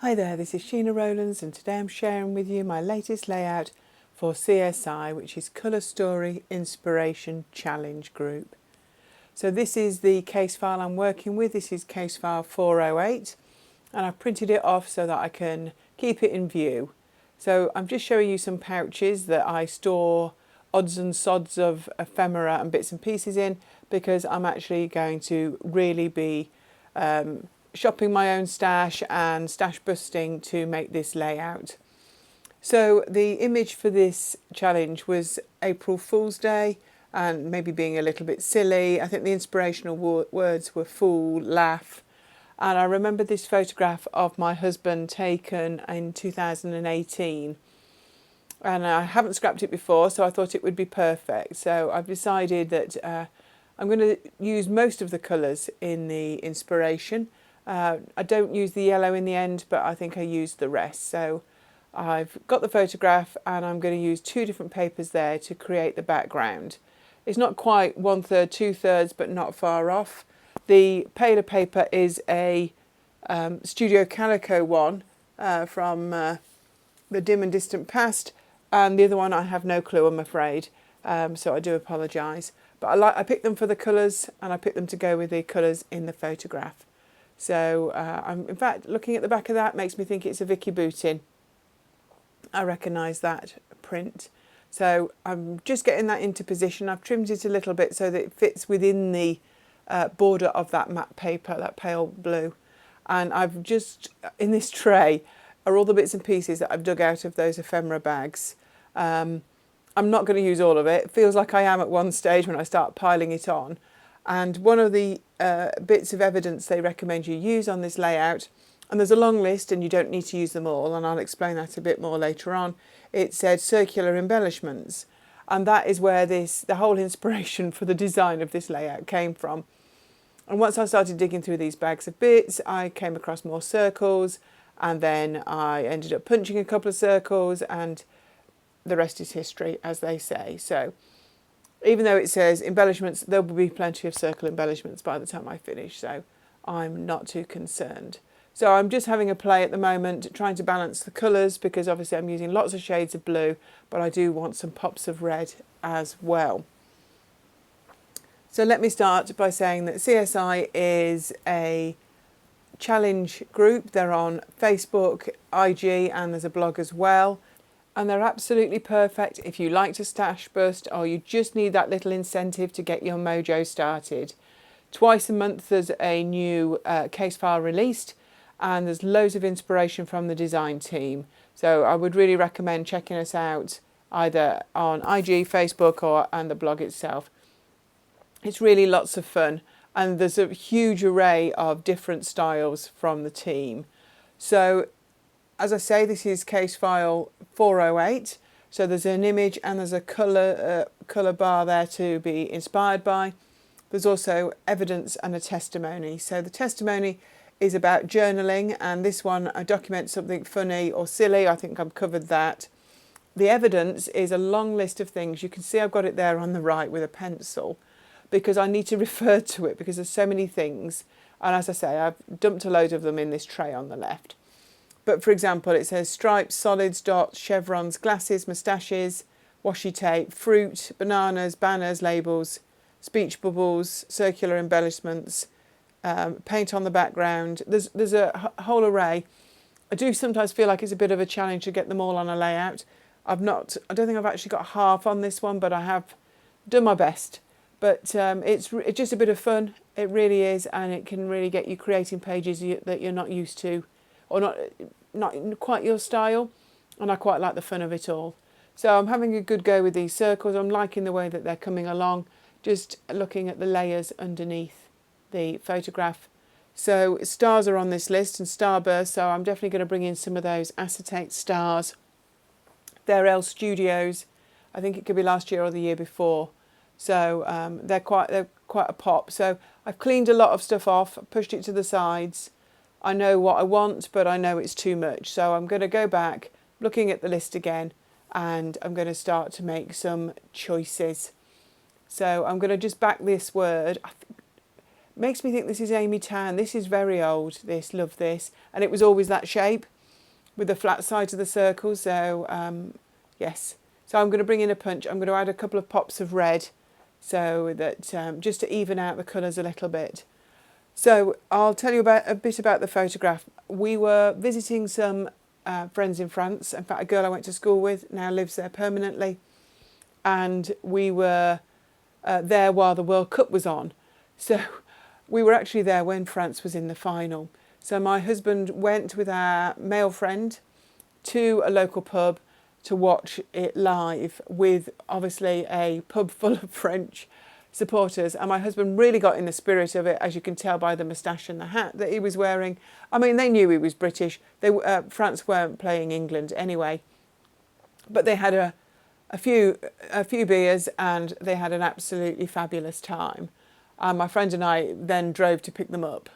Hi there, this is Sheena Rowlands and today I'm sharing with you my latest layout for CSI, which is Colour Story Inspiration Challenge Group. So this is the case file I'm working with. This is case file 408 and I've printed it off so that I can keep it in view. So I'm just showing you some pouches that I store odds and sods of ephemera and bits and pieces in, because I'm actually going to really be shopping my own stash and stash busting to make this layout. So the image for this challenge was April Fool's Day and maybe being a little bit silly. I think the inspirational words were fool, laugh. And I remember this photograph of my husband taken in 2018. And I haven't scrapped it before, so I thought it would be perfect. So I've decided that I'm going to use most of the colours in the inspiration. I don't use the yellow in the end, but I think I used the rest. So I've got the photograph and I'm going to use two different papers there to create the background. It's not quite 1/3, 2/3, but not far off. The paler paper is a Studio Calico one from the dim and distant past, and the other one I have no clue, I'm afraid, so I do apologise. But I picked them for the colours, and I picked them to go with the colours in the photograph. So I'm, in fact, looking at the back of that makes me think it's a Vicky Boutin. I recognise that print. So I'm just getting that into position. I've trimmed it a little bit so that it fits within the border of that matte paper, that pale blue. And I've just, in this tray, are all the bits and pieces that I've dug out of those ephemera bags. I'm not going to use all of it. It feels like I am at one stage when I start piling it on. And one of the bits of evidence they recommend you use on this layout, and there's a long list and you don't need to use them all, and I'll explain that a bit more later on. It said circular embellishments, and that is where the whole inspiration for the design of this layout came from. And once I started digging through these bags of bits, I came across more circles, and then I ended up punching a couple of circles, and the rest is history, as they say. So even though it says embellishments, there will be plenty of circle embellishments by the time I finish, so I'm not too concerned. So I'm just having a play at the moment, trying to balance the colours, because obviously I'm using lots of shades of blue, but I do want some pops of red as well. So let me start by saying that CSI is a challenge group. They're on Facebook, IG, and there's a blog as well. And they're absolutely perfect if you like to stash bust or you just need that little incentive to get your mojo started. Twice a month there's a new case file released, and there's loads of inspiration from the design team. So I would really recommend checking us out either on IG, Facebook, and the blog itself. It's really lots of fun, and there's a huge array of different styles from the team. So as I say, this is case file 408. So there's an image and there's a colour bar there to be inspired by. There's also evidence and a testimony. So the testimony is about journaling, and this one I document something funny or silly. I think I've covered that. The evidence is a long list of things. You can see I've got it there on the right with a pencil, because I need to refer to it because there's so many things. And as I say, I've dumped a load of them in this tray on the left. But for example, it says stripes, solids, dots, chevrons, glasses, moustaches, washi tape, fruit, bananas, banners, labels, speech bubbles, circular embellishments, paint on the background. There's a whole array. I do sometimes feel like it's a bit of a challenge to get them all on a layout. I don't think I've actually got half on this one, but I have done my best. But it's just a bit of fun. It really is, and it can really get you creating pages that you're not used to, or not quite your style, and I quite like the fun of it all. So I'm having a good go with these circles. I'm liking the way that they're coming along, just looking at the layers underneath the photograph. So stars are on this list, and starbursts, so I'm definitely going to bring in some of those acetate stars. They're L Studios. I think it could be last year or the year before. So they're quite a pop. So I've cleaned a lot of stuff off, pushed it to the sides. I know what I want, but I know it's too much. So I'm going to go back, looking at the list again, and I'm going to start to make some choices. So I'm going to just back this word. makes me think this is Amy Tan. This is very old, this, love this. And it was always that shape with the flat sides of the circle. So, yes. So I'm going to bring in a punch. I'm going to add a couple of pops of red so that just to even out the colours a little bit. So I'll tell you a bit about the photograph. We were visiting some friends in France. In fact, a girl I went to school with now lives there permanently. And we were there while the World Cup was on. So we were actually there when France was in the final. So my husband went with our male friend to a local pub to watch it live with obviously a pub full of French supporters, and my husband really got in the spirit of it, as you can tell by the moustache and the hat that he was wearing. I mean, they knew he was British. France weren't playing England anyway, but they had a few beers and they had an absolutely fabulous time. My friend and I then drove to pick them up.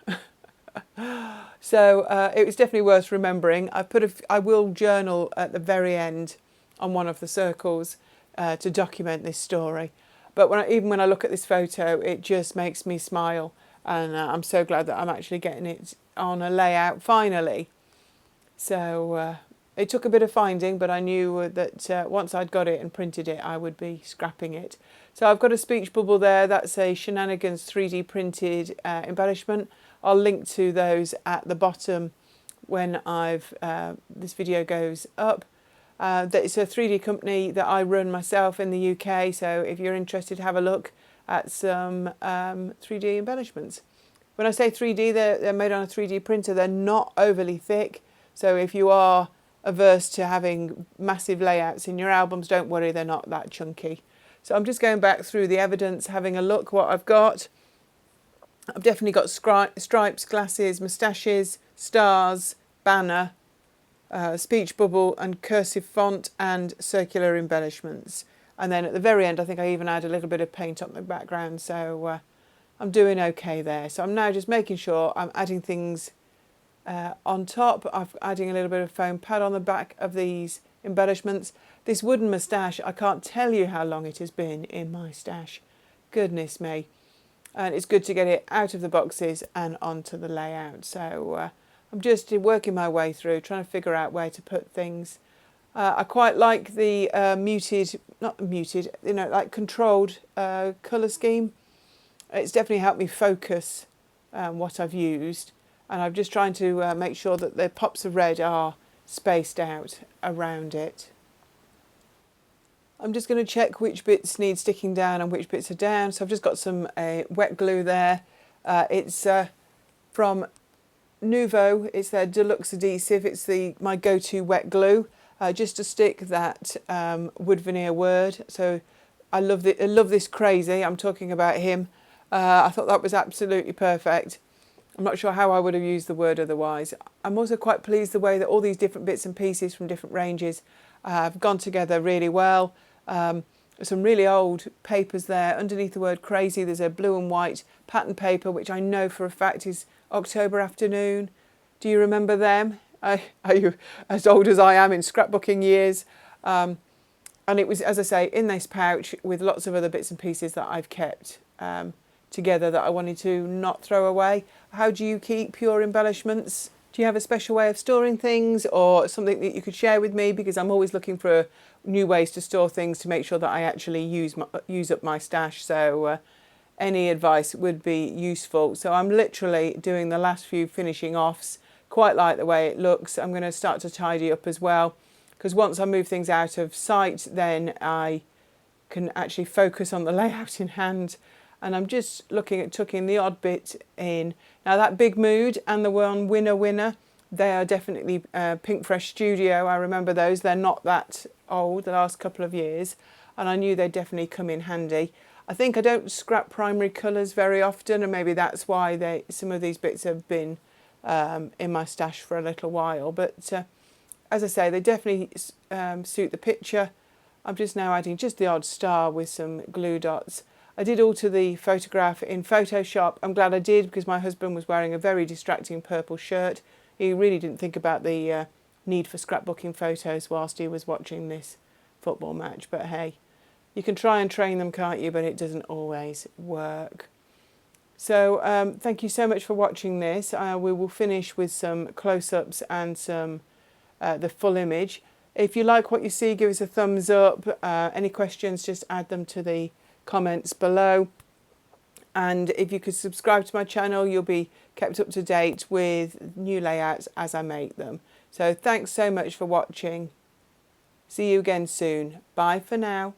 So it was definitely worth remembering. I will journal at the very end on one of the circles to document this story. But even when I look at this photo, it just makes me smile. And I'm so glad that I'm actually getting it on a layout finally. So it took a bit of finding, but I knew that once I'd got it and printed it, I would be scrapping it. So I've got a speech bubble there. That's a Shenanigans 3D printed embellishment. I'll link to those at the bottom when this video goes up. It's a 3D company that I run myself in the UK, so if you're interested, have a look at some 3D embellishments. When I say 3D, they're made on a 3D printer. They're not overly thick, so if you are averse to having massive layouts in your albums, don't worry, they're not that chunky. So I'm just going back through the evidence, having a look what I've got. I've definitely got stripes, glasses, moustaches, stars, banner, speech bubble and cursive font and circular embellishments. And then at the very end, I think I even add a little bit of paint on the background. So I'm doing okay there. So I'm now just making sure I'm adding things on top. I'm adding a little bit of foam pad on the back of these embellishments. This wooden moustache, I can't tell you how long it has been in my stash. Goodness me. And it's good to get it out of the boxes and onto the layout. So I'm just working my way through, trying to figure out where to put things. I quite like the like controlled colour scheme. It's definitely helped me focus what I've used. And I'm just trying to make sure that the pops of red are spaced out around it. I'm just going to check which bits need sticking down and which bits are down. So I've just got some wet glue there. It's from Nuvo. It's their deluxe adhesive. It's my go-to wet glue, just to stick that wood veneer word. So I love this crazy. I'm talking about him. I thought that was absolutely perfect. I'm not sure how I would have used the word otherwise. I'm also quite pleased the way that all these different bits and pieces from different ranges have gone together really well. Some really old papers there. Underneath the word crazy, there's a blue and white pattern paper, which I know for a fact is October Afternoon. Do you remember them? Are you as old as I am in scrapbooking years? And it was, as I say, in this pouch with lots of other bits and pieces that I've kept together that I wanted to not throw away. How do you keep your embellishments? Do you have a special way of storing things or something that you could share with me? Because I'm always looking for new ways to store things to make sure that I actually use up my stash. So any advice would be useful. So I'm literally doing the last few finishing offs. Quite like the way it looks. I'm going to start to tidy up as well, because once I move things out of sight, then I can actually focus on the layout in hand. And I'm just looking at tucking the odd bit in. Now that Big Mood and the one Winner, they are definitely Pink Fresh Studio. I remember those. They're not that old, the last couple of years. And I knew they'd definitely come in handy. I think I don't scrap primary colours very often, and maybe that's why some of these bits have been in my stash for a little while. But as I say, they definitely suit the picture. I'm just now adding just the odd star with some glue dots. I did alter the photograph in Photoshop. I'm glad I did, because my husband was wearing a very distracting purple shirt. He really didn't think about the need for scrapbooking photos whilst he was watching this football match. But hey, you can try and train them, can't you? But it doesn't always work. So thank you so much for watching this. We will finish with some close-ups and some the full image. If you like what you see, give us a thumbs up. Any questions, just add them to the comments below. And if you could subscribe to my channel, you'll be kept up to date with new layouts as I make them. So thanks so much for watching. See you again soon. Bye for now.